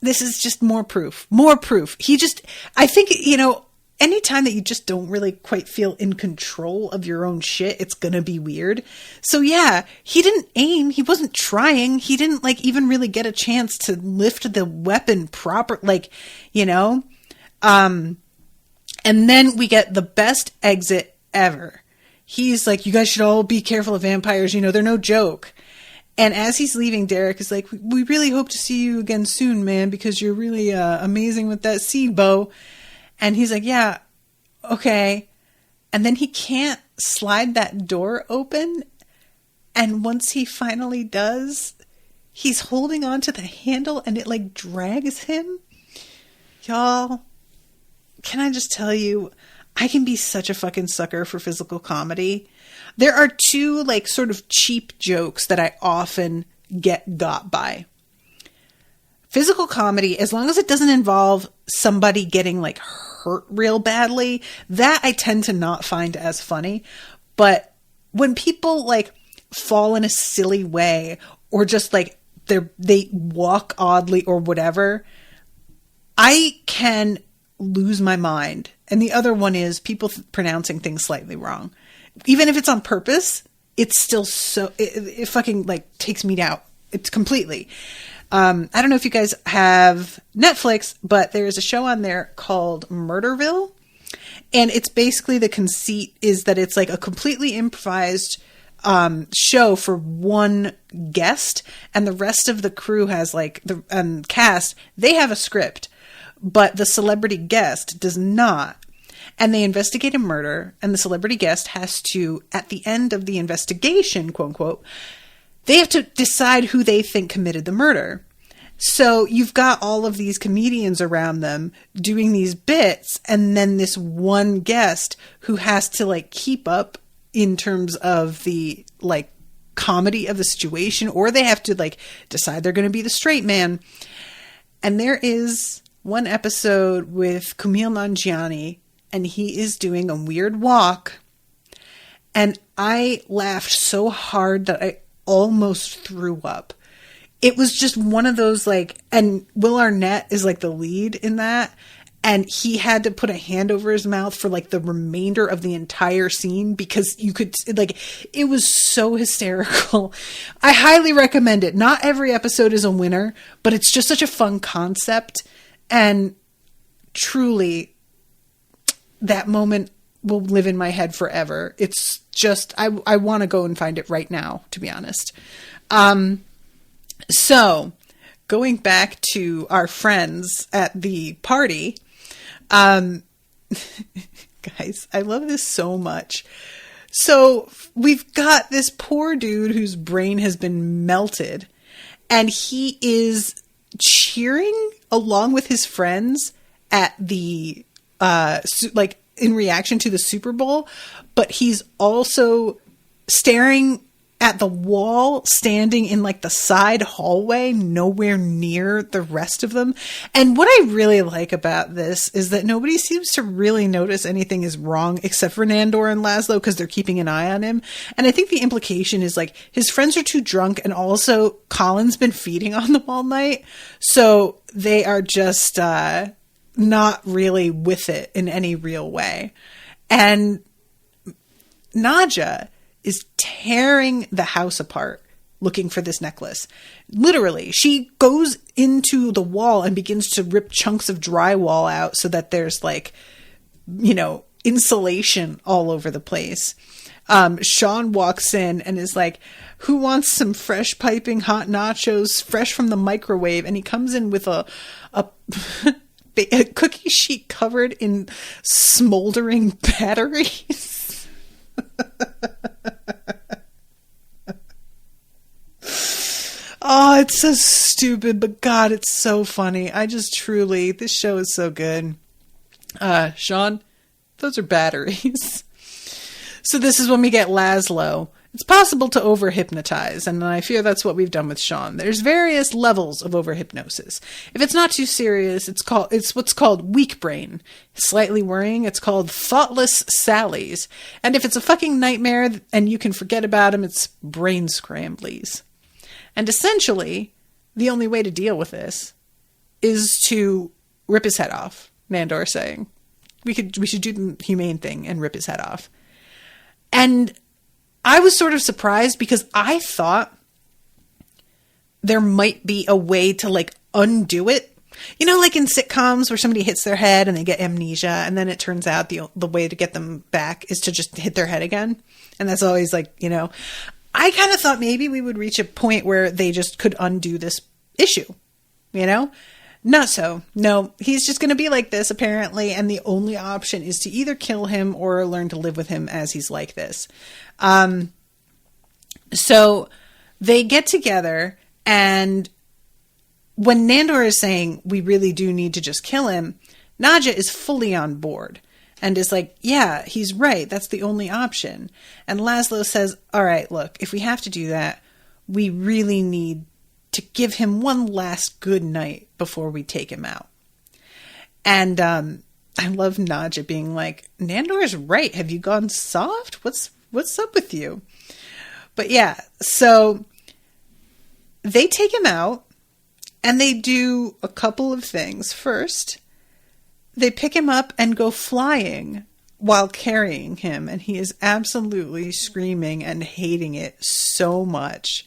[SPEAKER 2] this is just more proof. I think, anytime that you just don't really quite feel in control of your own shit, it's going to be weird. So yeah, he didn't aim. He wasn't trying. He didn't even really get a chance to lift the weapon proper, and then we get the best exit ever. He's like, you guys should all be careful of vampires. They're no joke. And as he's leaving, Derek is like, we really hope to see you again soon, man, because you're really amazing with that seed bow. And he's like, yeah, okay. And then he can't slide that door open. And once he finally does, he's holding on to the handle and it drags him. Y'all, can I just tell you, I can be such a fucking sucker for physical comedy. There are 2 sort of cheap jokes that I often get got by. Physical comedy, as long as it doesn't involve somebody getting hurt real badly, that I tend to not find as funny. But when people fall in a silly way or just they walk oddly or whatever, I can lose my mind. And the other one is people pronouncing things slightly wrong. Even if it's on purpose, it's still it fucking takes me out. It's completely. I don't know if you guys have Netflix, but there is a show on there called Murderville. And it's basically, the conceit is that it's a completely improvised show for one guest. And the rest of the crew has the cast, they have a script, but the celebrity guest does not. And they investigate a murder, and the celebrity guest has to, at the end of the investigation, quote unquote, they have to decide who they think committed the murder. So you've got all of these comedians around them doing these bits, and then this one guest who has to keep up in terms of the comedy of the situation, or they have to decide they're going to be the straight man. And there is one episode with Kumail Nanjiani, and he is doing a weird walk. And I laughed so hard that I almost threw up. It was just one of those and Will Arnett is the lead in that. And he had to put a hand over his mouth for the remainder of the entire scene because you could it was so hysterical. I highly recommend it. Not every episode is a winner, but it's just such a fun concept. And truly, that moment will live in my head forever. It's just, I want to go and find it right now, to be honest. So going back to our friends at the party, guys, I love this so much. So we've got this poor dude whose brain has been melted, and he is cheering along with his friends at the, in reaction to the Super Bowl, but he's also staring at the wall, standing in like the side hallway, nowhere near the rest of them. And what I really like about this is that nobody seems to really notice anything is wrong except for Nandor and Laszlo, because they're keeping an eye on him. And I think the implication is like his friends are too drunk, and also Colin's been feeding on them all night. So they are just not really with it in any real way. And Nadja is tearing the house apart looking for this necklace. Literally, she goes into the wall and begins to rip chunks of drywall out so that there's like, insulation all over the place. Shawn walks in and is like, who wants some fresh piping hot nachos fresh from the microwave? And he comes in with a cookie sheet covered in smoldering batteries. Oh, it's so stupid, but God, it's so funny. This show is so good. Shawn, those are batteries. So this is when we get Laszlo. It's possible to over-hypnotize, and I fear that's what we've done with Shawn. There's various levels of over-hypnosis. If it's not too serious, it's what's called weak brain. Slightly worrying, it's called thoughtless sallies. And if it's a fucking nightmare and you can forget about him, it's brain scramblies. And essentially, the only way to deal with this is to rip his head off, Nandor saying. We should do the humane thing and rip his head off. And I was sort of surprised because I thought there might be a way to like undo it. Like in sitcoms where somebody hits their head and they get amnesia, and then it turns out the way to get them back is to just hit their head again. And that's always like, I kind of thought maybe we would reach a point where they just could undo this issue, Not so. No, he's just going to be like this, apparently, and the only option is to either kill him or learn to live with him as he's like this. So they get together, and when Nandor is saying, we really do need to just kill him, Nadja is fully on board and is like, yeah, he's right. That's the only option. And Laszlo says, all right, look, if we have to do that, we really need to give him one last good night before we take him out. And I love Nadja being like, Nandor is right. Have you gone soft? What's up with you? But yeah, so they take him out and they do a couple of things. First, they pick him up and go flying while carrying him. And he is absolutely screaming and hating it so much.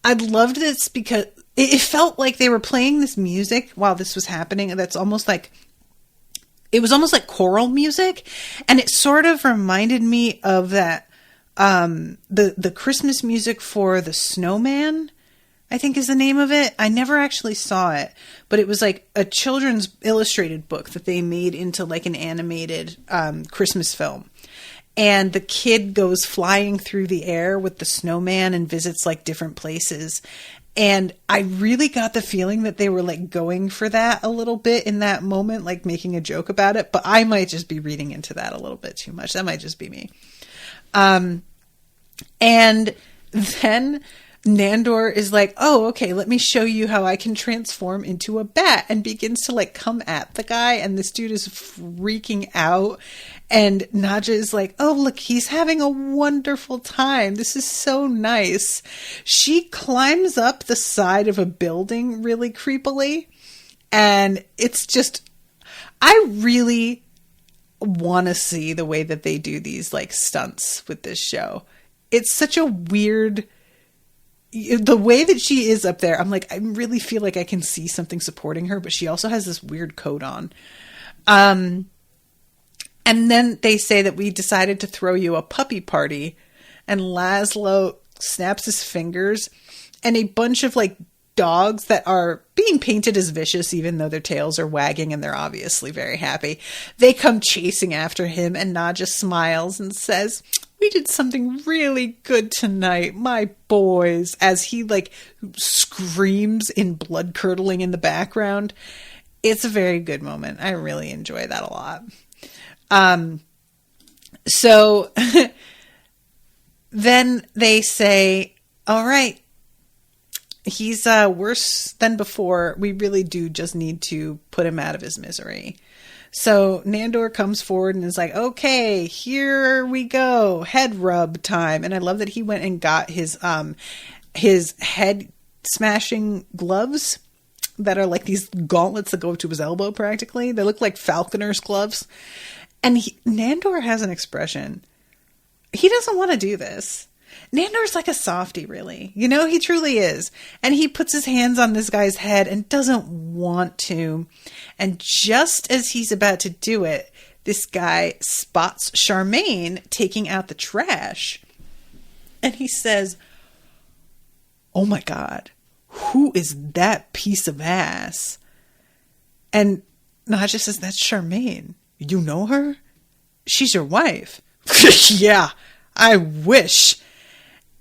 [SPEAKER 2] I loved this because it felt like they were playing this music while this was happening. And that's almost like, it was almost like choral music. And it sort of reminded me of that, the Christmas music for The Snowman, I think is the name of it. I never actually saw it, but it was like a children's illustrated book that they made into like an animated, Christmas film. And the kid goes flying through the air with the snowman and visits like different places. And I really got the feeling that they were like going for that a little bit in that moment, like making a joke about it. But I might just be reading into that a little bit too much. That might just be me. And then Nandor is like, oh, okay, let me show you how I can transform into a bat, and begins to like come at the guy. And this dude is freaking out. And Nadja is like, oh, look, he's having a wonderful time. This is so nice. She climbs up the side of a building really creepily. And it's just, I really want to see the way that they do these like stunts with this show. It's such a weird, the way that she is up there. I'm like, I really feel like I can see something supporting her, but she also has this weird coat on. And then they say that we decided to throw you a puppy party, and Laszlo snaps his fingers and a bunch of like dogs that are being painted as vicious, even though their tails are wagging and they're obviously very happy. They come chasing after him, and Nadja smiles and says, "We did something really good tonight, my boys," as he like screams in blood curdling in the background. It's a very good moment. I really enjoy that a lot. So then they say, all right, he's worse than before. We really do just need to put him out of his misery. So Nandor comes forward and is like, okay, here we go. Head rub time. And I love that he went and got his head smashing gloves that are like these gauntlets that go up to his elbow practically. They look like falconer's gloves. And Nandor has an expression. He doesn't want to do this. Nandor's like a softie, really. You know, he truly is. And he puts his hands on this guy's head and doesn't want to. And just as he's about to do it, this guy spots Charmaine taking out the trash. And he says, "Oh my God, who is that piece of ass?" And Nadja says, "That's Charmaine. You know her? She's your wife." "Yeah, I wish."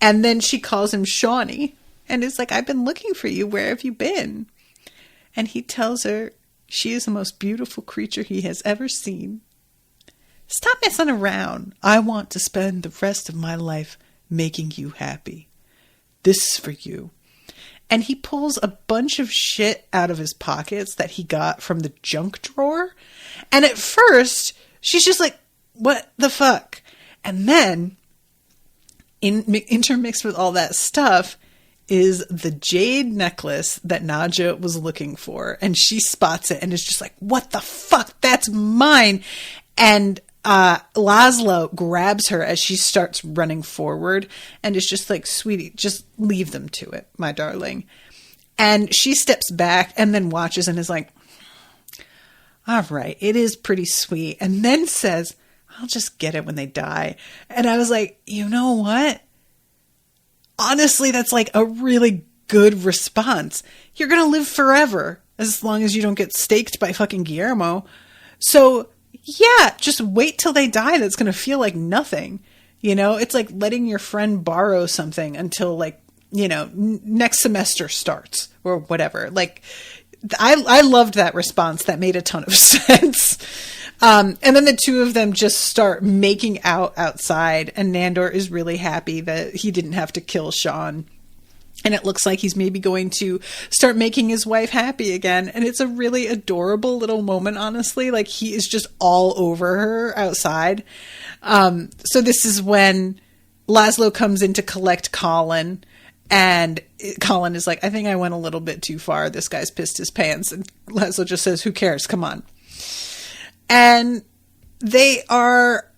[SPEAKER 2] And then she calls him Shawnee and is like, "I've been looking for you. Where have you been?" And he tells her she is the most beautiful creature he has ever seen. "Stop messing around. I want to spend the rest of my life making you happy. This is for you." And he pulls a bunch of shit out of his pockets that he got from the junk drawer. And at first, she's just like, what the fuck? And then, intermixed with all that stuff, is the jade necklace that Nadja was looking for. And she spots it and is just like, what the fuck? That's mine. And Laszlo grabs her as she starts running forward and is just like, "Sweetie, just leave them to it, my darling." And she steps back and then watches and is like, all right, it is pretty sweet. And then says, "I'll just get it when they die." And I was like, you know what? Honestly, that's like a really good response. You're going to live forever as long as you don't get staked by fucking Guillermo. So yeah, just wait till they die. That's going to feel like nothing. You know, it's like letting your friend borrow something until like, you know, next semester starts or whatever. Like, I loved that response. That made a ton of sense. And then the two of them just start making out outside, and Nandor is really happy that he didn't have to kill Shawn. And it looks like he's maybe going to start making his wife happy again. And it's a really adorable little moment, honestly. Like, he is just all over her outside. So this is when Laszlo comes in to collect Colin. And Colin is like, "I think I went a little bit too far. This guy's pissed his pants." And Laszlo just says, "Who cares? Come on." And they are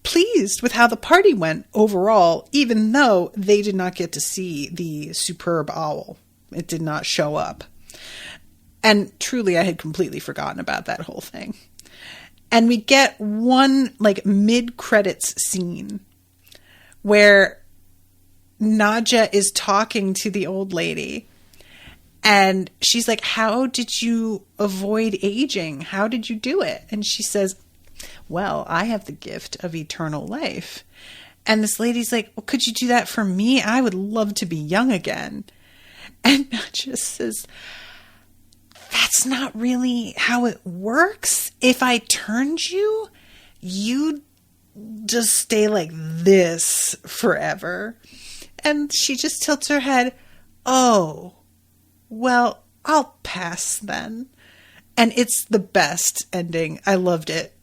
[SPEAKER 2] pleased with how the party went overall, even though they did not get to see the superb owl. It did not show up. And truly, I had completely forgotten about that whole thing. And we get one like mid-credits scene where Nadja is talking to the old lady. And she's like, "How did you avoid aging? How did you do it?" And she says, "Well, I have the gift of eternal life." And this lady's like, "Well, could you do that for me? I would love to be young again." And Nadja says, "That's not really how it works. If I turned you, you'd just stay like this forever." And she just tilts her head. "Oh, well, I'll pass then." And it's the best ending. I loved it.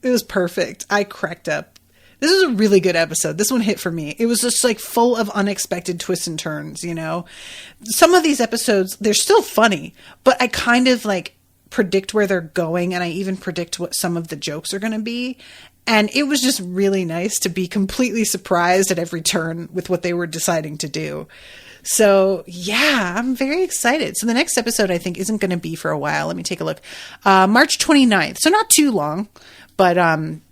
[SPEAKER 2] It was perfect. I cracked up. This is a really good episode. This one hit for me. It was just like full of unexpected twists and turns, you know? Some of these episodes, they're still funny, but I kind of like predict where they're going, and I even predict what some of the jokes are going to be. And it was just really nice to be completely surprised at every turn with what they were deciding to do. So yeah, I'm very excited. So the next episode, I think, isn't going to be for a while. Let me take a look. March 29th. So not too long, but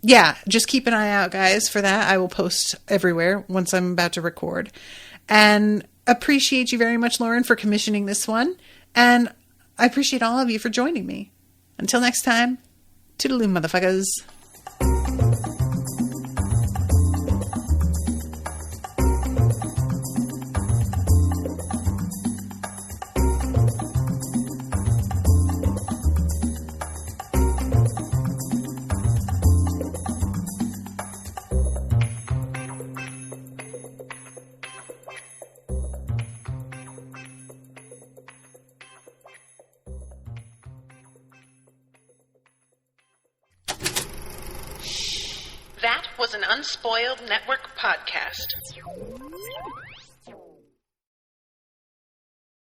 [SPEAKER 2] yeah, just keep an eye out, guys, for that. I will post everywhere once I'm about to record. And appreciate you very much, Lauren, for commissioning this one. And I appreciate all of you for joining me. Until next time, toodaloo, motherfuckers.
[SPEAKER 1] That was an Unspoiled Network podcast.